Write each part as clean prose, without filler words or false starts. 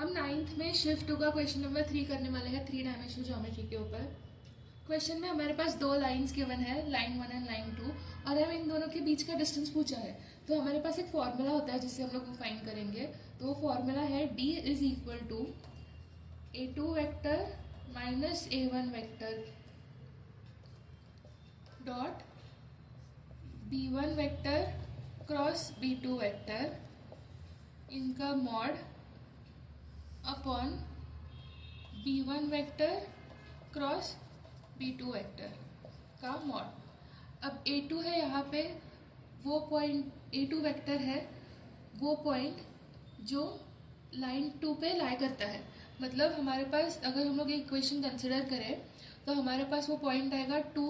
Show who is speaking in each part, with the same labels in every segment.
Speaker 1: हम नाइन्थ में shift to का क्वेश्चन नंबर 3 करने वाले हैं 3 डायमेंशनल ज्योमेट्री के ऊपर। क्वेश्चन में हमारे पास दो लाइंस गिवन है, लाइन 1 एंड लाइन 2, और हमें इन दोनों के बीच का डिस्टेंस पूछा है। तो हमारे पास एक फॉर्मूला होता है जिससे हम लोग फाइंड करेंगे। तो वो फॉर्मूला है d is equal to a2 vector minus a1 vector dot b1 vector cross b2 vector इनका mod upon b1 vector cross b2 vector का मॉड। अब a2 है यहाँ पे, वो पॉइंट a2 वेक्टर है, वो पॉइंट जो लाइन 2 पे लाई करता है। मतलब हमारे पास अगर हम लोग एक इक्वेशन कंसिडर करें तो हमारे पास वो पॉइंट आएगा 2,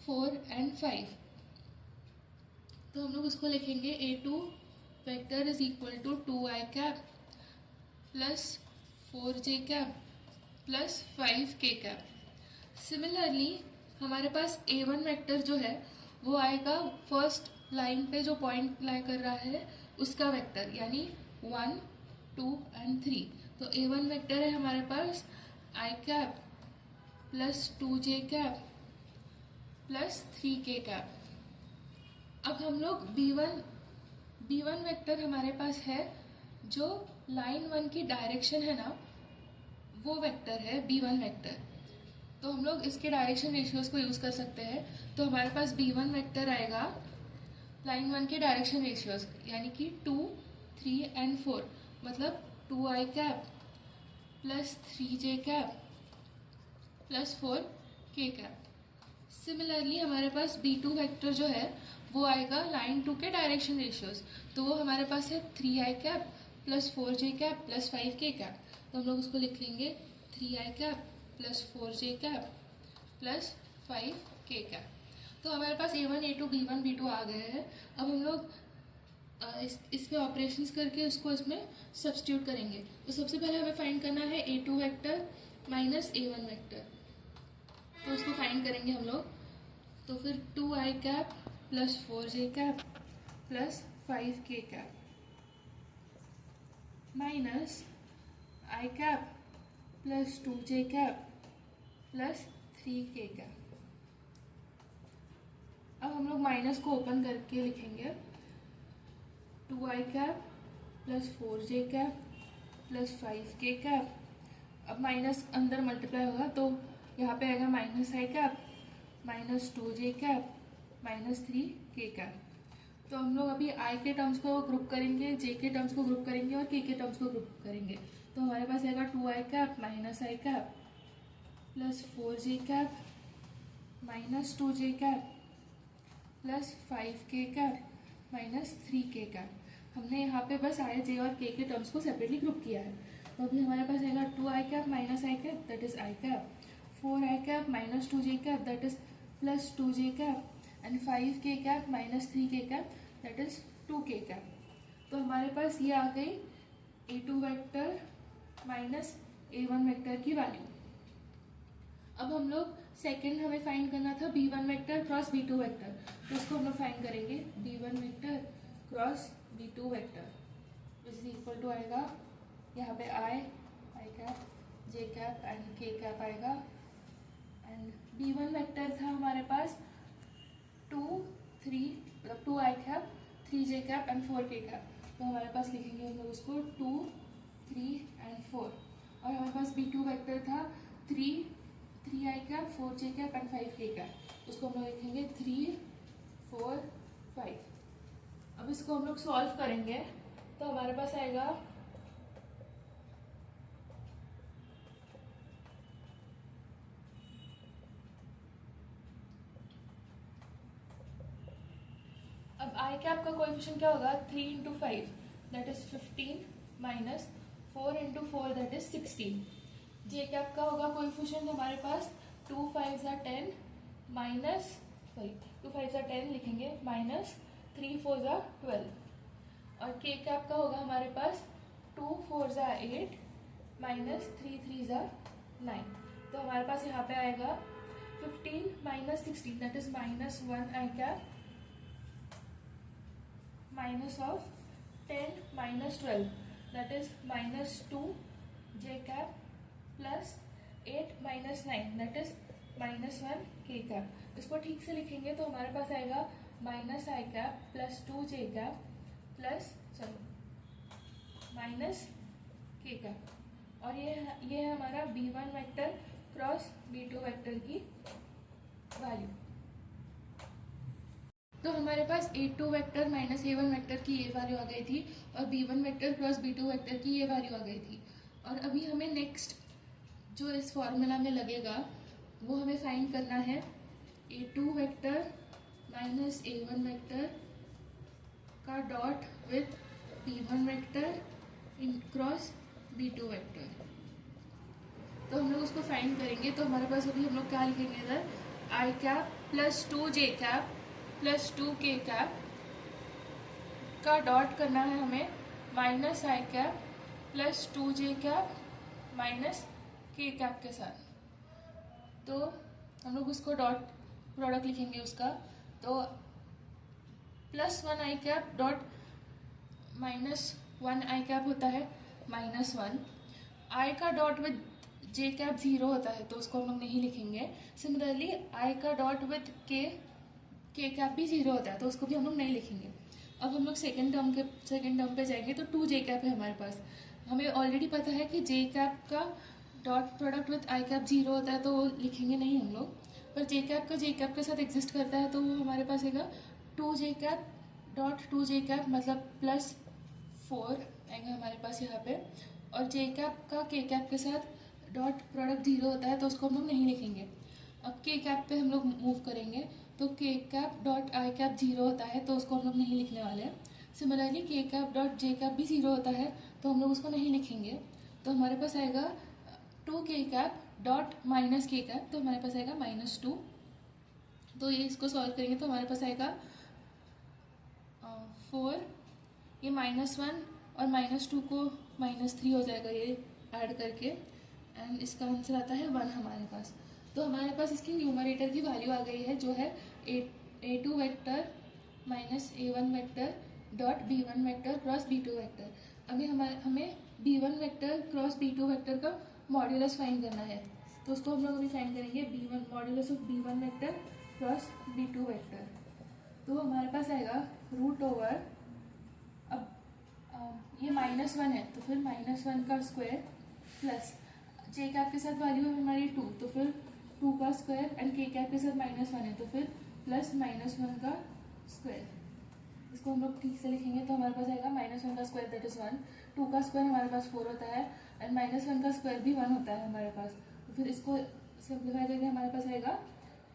Speaker 1: 4 एंड 5। तो हम लोग उसको लिखेंगे a2 vector is equal to 2i cap plus 4j cap plus 5k cap. Similarly हमारे पास a1 वेक्टर जो है वो आएगा फर्स्ट लाइन पे जो पॉइंट लाई कर रहा है उसका वेक्टर, यानी 1, 2 एंड 3। तो a1 वेक्टर है हमारे पास i cap plus 2j cap plus 3k cap. अब हम लोग b1 वेक्टर हमारे पास है जो लाइन 1 की डायरेक्शन है ना, वो वेक्टर है b1 वेक्टर। तो हम लोग इसके डायरेक्शन रेशियोज को यूज कर सकते हैं। तो हमारे पास b1 वेक्टर आएगा लाइन 1 के डायरेक्शन रेशियोज, यानी कि 2, 3 एंड 4, मतलब 2i cap plus 3j cap plus 4k cap. Similarly हमारे पास b2 वेक्टर जो है वो आएगा लाइन 2 के डायरेक्शन रेशियोज। तो वो हमारे पास है 3i cap plus 4j cap plus 5k cap. तो हम लोग उसको लिख लेंगे 3i cap plus 4j cap plus 5k cap. तो हमारे पास a1, a2, b1, b2 आ गए हैं। अब हम लोग इस पे ऑपरेशंस करके उसको इसमें सब्स्टिट्यूट करेंगे। तो सबसे पहले हमें फाइंड करना है a2 vector minus a1 vector. तो उसको फाइंड करेंगे हम लोग। तो फिर 2i cap plus 4j cap plus 5k cap minus i cap plus 2j cap plus 3k cap. अब हम लोग माइनस को ओपन करके लिखेंगे 2i cap plus 4j cap plus 5k cap. अब माइनस अंदर मल्टीप्लाई होगा तो यहाँ पे आएगा minus i cap minus 2j cap minus 3k cap. तो हम लोग अभी i के टर्म्स को ग्रुप करेंगे, j के टर्म्स को ग्रुप करेंगे और k के टर्म्स को ग्रुप करेंगे। तो हमारे पास आएगा 2i cap minus i cap plus 4j cap minus 2j cap plus 5k cap minus 3k cap. हमने यहाँ पे बस i, j और k के टर्म्स को सेपरेटली ग्रुप किया है। तो अभी हमारे पास आएगा 2i cap minus i cap that is i cap, 4i cap minus 2j cap that is plus 2j cap and 5k cap minus 3k cap that is 2k cap. तो हमारे पास ये आ गई a2 vector minus a1 vector की value. अब हम लोग second हमें find करना था b1 vector cross b2 vector. तो उसको हम लोग फाइंड करेंगे b1 vector cross b2 vector which is equal to आएगा यहाँ पे i cap, j cap and k cap आएगा। एंड b1 वेक्टर था हमारे पास 2, 3, मतलब 2i cap, 3j cap and 4k cap. तो हमारे पास लिखेंगे हम लोग उसको 2, 3 एंड 4। और हमारे पास b2 वेक्टर था 3i cap, 4j cap and 5k cap. उसको हम लोग लिखेंगे 3, 4, 5। अब इसको हम लोग सॉल्व करेंगे तो हमारे पास आएगा अब i कैप का कोएफिशिएंट क्या होगा 3 into 5 that is 15 minus 4 into 4 that is 16। j cap का होगा कोएफिशिएंट हमारे पास 2 5 10 माइनस 2 5 10 लिखेंगे माइनस 3 4 12। और k कैप का होगा हमारे पास 2 4 8 माइनस 3 3 9। तो हमारे पास यहाँ पे आएगा 15 minus 16 that is minus 1 i cap minus of 10 minus 12 that is minus 2 J cap plus 8 minus 9 that is -1 के कैप। इसको ठीक से लिखेंगे तो हमारे पास आएगा माइनस आई कैप प्लस 2 जे कैप प्लस माइनस के कैप। और ये है हमारा b1 vector cross b2 vector की वैल्यू। तो हमारे पास a2 vector minus a1 vector की ये वैल्यू आ गई थी और b1 vector cross b2 vector की ये वैल्यू आ गई थी। और अभी हमें नेक्स्ट जो इस फॉर्मूला में लगेगा वो हमें फाइंड करना है a2 vector minus a1 vector का dot with b1 vector cross b2 vector. तो हम लोग उसको फाइंड करेंगे। तो हमारे पास अभी हम लोग क्या लिखेंगे इधर, आई कैप प्लस 2 जे कैप प्लस 2 के कैप का डॉट करना है हमें माइनस आई कैप प्लस 2 जे कैप माइनस के कैप के साथ। तो हम लोग उसको डॉट प्रोडक्ट लिखेंगे उसका। तो प्लस 1 आई कैप डॉट माइनस 1 आई कैप होता है -1। आई का डॉट विद जे कैप 0 होता है तो उसको हम लोग नहीं लिखेंगे। सिमिलरली आई का डॉट विद के कैप भी 0 होता है तो उसको भी हम लोग नहीं लिखेंगे। अब हम लोग सेकेंड टर्म पे जाएंगे तो 2 जे कैप है हमारे पास। हमें ऑलरेडी पता है कि जे कैप का dot product with I cap 0 होता है तो वो लिखेंगे नहीं हम लोग। पर जे कैप का जे कैप के साथ एग्जिस्ट करता है तो वो हमारे पास आएगा 2 जे कैप डॉट 2 जे कैप मतलब +4 आएगा हमारे पास यहाँ पे। और जे कैप का के कैप के साथ डॉट प्रोडक्ट 0 होता है तो उसको हम लोग नहीं लिखेंगे। अब के कैप पे हम लोग मूव करेंगे तो के कैप डॉट आई कैप 0 होता है तो उसको हम लोग नहीं लिखने वाले हैं। सिमिलरली के कैप डॉट जे कैप भी 0 होता है तो हम लोग उसको नहीं लिखेंगे। तो हमारे पास आएगा 2 के कैप डॉट माइनस के कैप, तो हमारे पास आएगा -2। तो ये इसको सॉल्व करेंगे तो हमारे पास आएगा 4, ये -1 और -2 को -3 हो जाएगा ये ऐड करके, एंड इसका आंसर आता है 1 हमारे पास। तो हमारे पास इसकी न्यूमरेटर की वैल्यू आ गई है जो है a2 vector minus a1 vector dot b1 vector cross b2 vector. अभी हमें b1 vector cross b2 vector का मॉड्यूलस फाइंड करना है तो उसको हम लोग अभी फाइंड करेंगे b1 modulus of b1 vector cross b2 vector. तो हमारे पास आएगा √ओवर, अब ये -1 है तो फिर -1 का स्क्वायर प्लस जे कैप के साथ वैल्यू है हमारी 2 तो फिर 2 का स्क्वायर एंड के कैप के साथ -1 है तो फिर प्लस -1 का स्क्वायर। इसको हम लोग ठीक से लिखेंगे तो हमारे पास आएगा -1 का स्क्वायर दैट इज 1, 2 का स्क्वायर हमारे पास 4 होता है एंड -1 का स्क्वायर भी 1 होता है हमारे पास। तो फिर इसको सिंप्लीफाई करके हमारे पास आएगा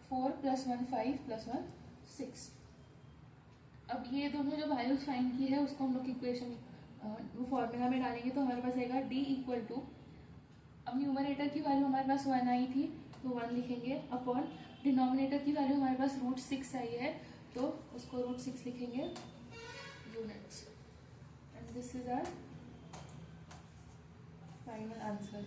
Speaker 1: 4 + 1 5 + 1 6। अब ये दोनों जो वैल्यूज फाइंड की है उसको हम लोग इक्वेशन वो फॉर्मूला में डालेंगे तो हमारे पास आएगा d = अब न्यूमरेटर की वैल्यू हमारे पास 1 आई थी तो 1 लिखेंगे अपॉन डिनोमिनेटर की वैल्यू हमारे पास √6 आई है तो उसको √6 लिखेंगे units, and this is our final answer.